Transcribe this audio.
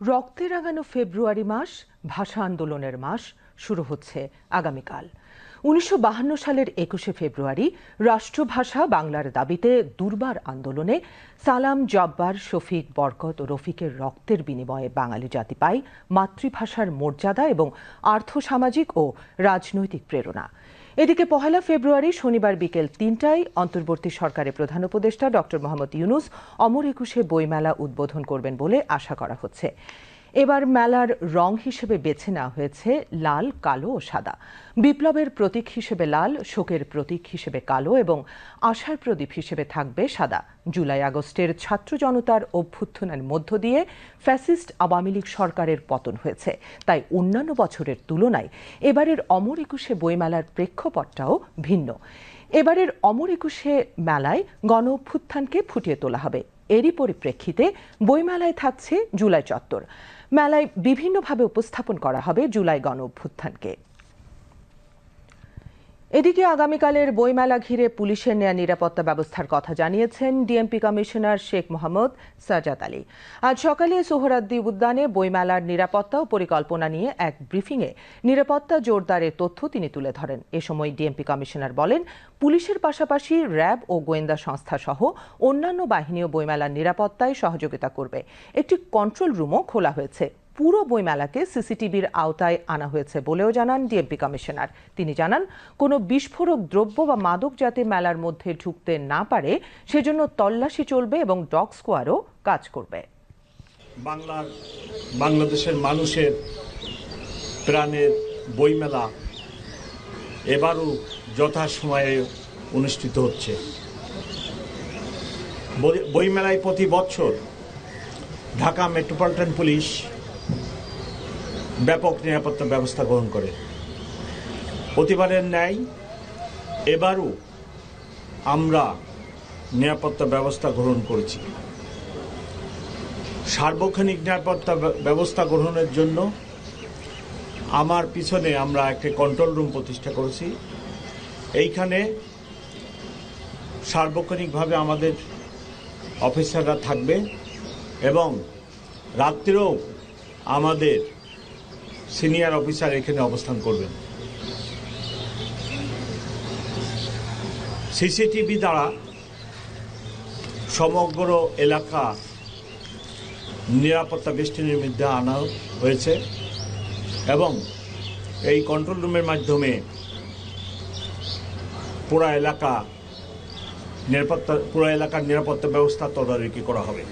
রক্তে রাঙানো ফেব্রুয়ারি মাস ভাষা আন্দোলনের মাস শুরু হচ্ছে আগামীকাল। ১৯৫২ সালের ২১শে ফেব্রুয়ারি রাষ্ট্রভাষা বাংলার দাবিতে দুর্বার আন্দোলনে সালাম, জব্বার, শফিক, বরকত ও রফিকের রক্তের বিনিময়ে বাঙালি জাতি পায় মাতৃভাষার মর্যাদা এবং আর্থসামাজিক ও রাজনৈতিক প্রেরণা। এদিকে পহেলা ফেব্রুয়ারি শনিবার বিকেল ৩টায় অন্তর্বর্তী সরকারের প্রধান উপদেষ্টা ডক্টর মোহাম্মদ ইউনূস অমর একুশে বইমেলা উদ্বোধন করবেন বলে আশা করা হচ্ছে। এবার মেলার রং হিসেবে বেছে নেওয়া হয়েছে লাল, কালো ও সাদা। বিপ্লবের প্রতীক হিসেবে লাল, শোকের প্রতীক হিসেবে কালো এবং আশার প্রদীপ হিসেবে থাকবে সাদা। জুলাই আগস্টের ছাত্র জনতার অভ্যুত্থানের মধ্য দিয়ে ফ্যাসিস্ট আওয়ামী লীগ সরকারের পতন হয়েছে, তাই অন্যান্য বছরের তুলনায় এবারের অমর একুশে বইমেলার প্রেক্ষাপটটাও ভিন্ন। এবারের অমর একুশে মেলায় গণ অভ্যুত্থানকে ফুটিয়ে তোলা হবে। এরই পরিপ্রেক্ষিতে বইমেলায় থাকছে জুলাই চত্বর। মেলায় বিভিন্নভাবে উপস্থাপন করা হবে জুলাই গণ অভ্যুত্থানকে। এদিকে আগামীকালের বইমেলা ঘিরে পুলিশের নেয়া নিরাপত্তা ব্যবস্থার কথা জানিয়েছেন ডিএমপি কমিশনার শেখ মোহাম্মদ সাজাদ আলী। আজ সকালে সোহরাওয়ার্দী উদ্যানে বইমেলার নিরাপত্তা ও পরিকল্পনা নিয়ে এক ব্রিফিংয়ে নিরাপত্তা জোরদারের তথ্য তিনি তুলে ধরেন। এ সময় ডিএমপি কমিশনার বলেন, পুলিশের পাশাপাশি র্যাব ও গোয়েন্দা সংস্থা সহ অন্যান্য বাহিনীও বইমেলার নিরাপত্তায় সহযোগিতা করবে। একটি কন্ট্রোল রুমও খোলা হয়েছে। পুরো বইমেলাকে সিসিটিভির আওতায় আনা হয়েছে বলেও জানান ডিএমপি কমিশনার। তিনি জানান, কোনো বিস্ফোরক দ্রব্য বা মাদক যাতে মেলার মধ্যে ঢুকতে না পারে সেজন্য তল্লাশি চলবে এবং ডগ স্কোয়াডও কাজ করবে। বাংলাদেশের মানুষের প্রাণের বইমেলা এবারও যথাসময়ে অনুষ্ঠিত হচ্ছে। বইমেলায় প্রতি বছর ঢাকা মেট্রোপলিটন পুলিশ ব্যাপক নিরাপত্তা ব্যবস্থা গ্রহণ করে। প্রতিবারের ন্যায় এবারও আমরা নিরাপত্তা ব্যবস্থা গ্রহণ করেছি। সার্বক্ষণিক নিরাপত্তা ব্যবস্থা গ্রহণের জন্য আমার পিছনে আমরা একটি কন্ট্রোল রুম প্রতিষ্ঠা করেছি। এইখানে সার্বক্ষণিকভাবে আমাদের অফিসাররা থাকবে এবং রাত্রেও আমাদের সিনিয়র অফিসার এখানে অবস্থান করবেন। সিসিটিভি দ্বারা সমগ্র এলাকা নিরাপত্তা বেষ্টনীর মধ্যে আনা হয়েছে এবং এই কন্ট্রোল রুমের মাধ্যমে পুরো এলাকার নিরাপত্তা ব্যবস্থা তদারকি করা হবে।